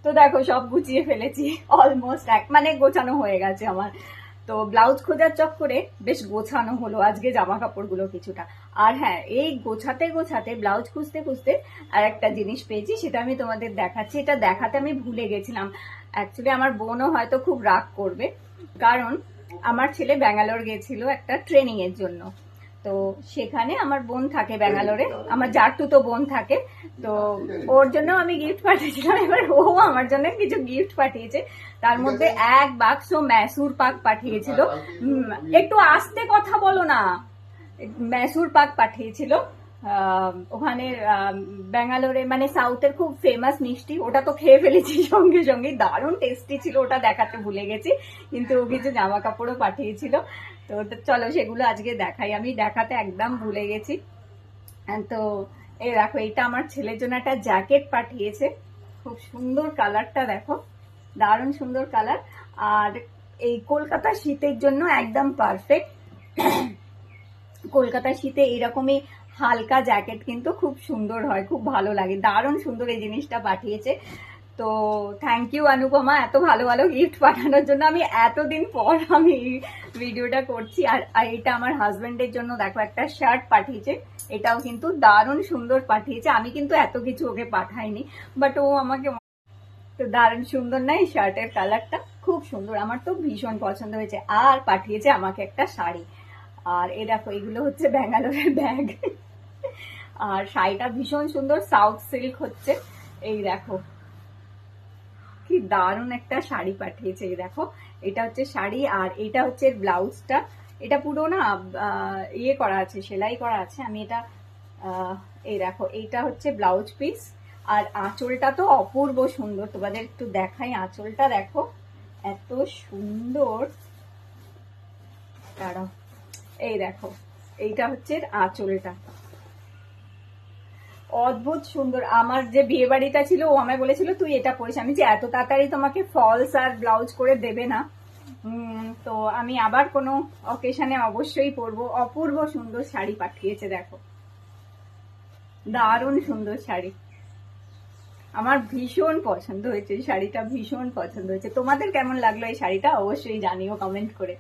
তো দেখো সব গুছিয়ে ফেলেছি অলমোস্ট, মানে গোছানো হয়ে গেছে আমার। তো ব্লাউজ খোঁজার চক্করে বেশ গোছানো হলো আজকে জামা কাপড়গুলো কিছুটা। আর হ্যাঁ, এই গোছাতে গোছাতে ব্লাউজ খুঁজতে খুঁজতে আর একটা জিনিস পেয়েছি, সেটা আমি তোমাদের দেখাচ্ছি। এটা দেখাতে আমি ভুলে গেছিলাম। অ্যাকচুয়ালি আমার বোনও হয়তো খুব রাগ করবে, কারণ আমার ছেলে ব্যাঙ্গালোর গেছিল একটা ট্রেনিং এর জন্য। তো সেখানে আমার বোন থাকে ব্যাঙ্গালোরে, আমার জারতুতো বোন থাকে। তো ওর জন্য আমি গিফট পাঠিয়েছিলাম। এবার ও আমার জন্য কিছু গিফট পাঠিয়েছে, তার মধ্যে এক বাক্স ম্যাসুর পাক পাঠিয়েছিল। একটু আস্তে কথা বলো না। ম্যাসুর পাক পাঠিয়েছিল। ওখানে ব্যাঙ্গালোরে মানে সাউথের খুব ফেমাস মিষ্টি, ওটা তো খেয়ে ফেলেছি সঙ্গে সঙ্গে, দারুণ টেস্টি ছিল, ওটা দেখাতে ভুলে গেছি। কিন্তু ও কিছু জামা কাপড়ও পাঠিয়েছিল। তো চলো সেগুলো আজকে দেখাই, আমি দেখাতে একদম ভুলে গেছি। তো এই দেখো, এটা আমার ছেলের জন্য একটা জ্যাকেট পাঠিয়েছে, খুব সুন্দর কালারটা দেখো, দারুণ সুন্দর কালার। আর এই কলকাতা শীতের জন্য একদম পারফেক্ট। কলকাতার শীতে এইরকমই হালকা জ্যাকেট কিন্তু খুব সুন্দর হয়, খুব ভালো লাগে, দারুণ সুন্দর এই জিনিসটা পাঠিয়েছে। তো থ্যাংক ইউ অনুপমা, এত ভালো ভালো গিফট পাঠানোর জন্য। আমি এতদিন পর আমি ভিডিওটা করছি। আর এটা আমার হাজবেন্ডের জন্য দেখো একটা শার্ট পাঠিয়েছে, এটাও কিন্তু দারুণ সুন্দর পাঠিয়েছে। আমি কিন্তু এত কিছু ওকে পাঠাইনি, বাট ও আমাকে, তো দারুণ সুন্দর না এই শার্টের কালারটা, খুব সুন্দর, আমার তো ভীষণ পছন্দ হয়েছে। আর পাঠিয়েছে আমাকে একটা শাড়ি। আর এই দেখো, এগুলো হচ্ছে ব্যাঙ্গালোরের ব্যাগ। আর শাড়িটা ভীষণ সুন্দর, সাউথ সিল্ক হচ্ছে। এই দেখো কি দারুণ একটা শাড়ি পাঠিয়েছে, এই দেখো এটা হচ্ছে শাড়ি, আর এটা হচ্ছে ব্লাউজটা। এটা পুরো না ইয়ে করা আছে, সেলাই করা আছে। আমি এটা এই দেখো, এইটা হচ্ছে ব্লাউজ পিস। আর আঁচলটা তো অপূর্ব সুন্দর, তোমাদের একটু দেখাই আঁচলটা, দেখো এত সুন্দর। দাঁড়াও, এই দেখো, এইটা হচ্ছে আঁচলটা, অদ্ভুত সুন্দর। আমার যে বিয়ে বাড়িটা ছিল, ও আমায় বলেছিল তুই এটা পরিস। আমি যে এত তাড়াতাড়ি তোমাকে ফলস আর ব্লাউজ করে দেবে না, তো আমি আবার কোনো অকেশনে অবশ্যই পরবো। অপূর্ব সুন্দর শাড়ি পাঠিয়েছে, দেখো দারুণ সুন্দর শাড়ি, আমার ভীষণ পছন্দ হয়েছে শাড়িটা, ভীষণ পছন্দ হয়েছে। তোমাদের কেমন লাগলো এই শাড়িটা অবশ্যই জানিও কমেন্ট করে।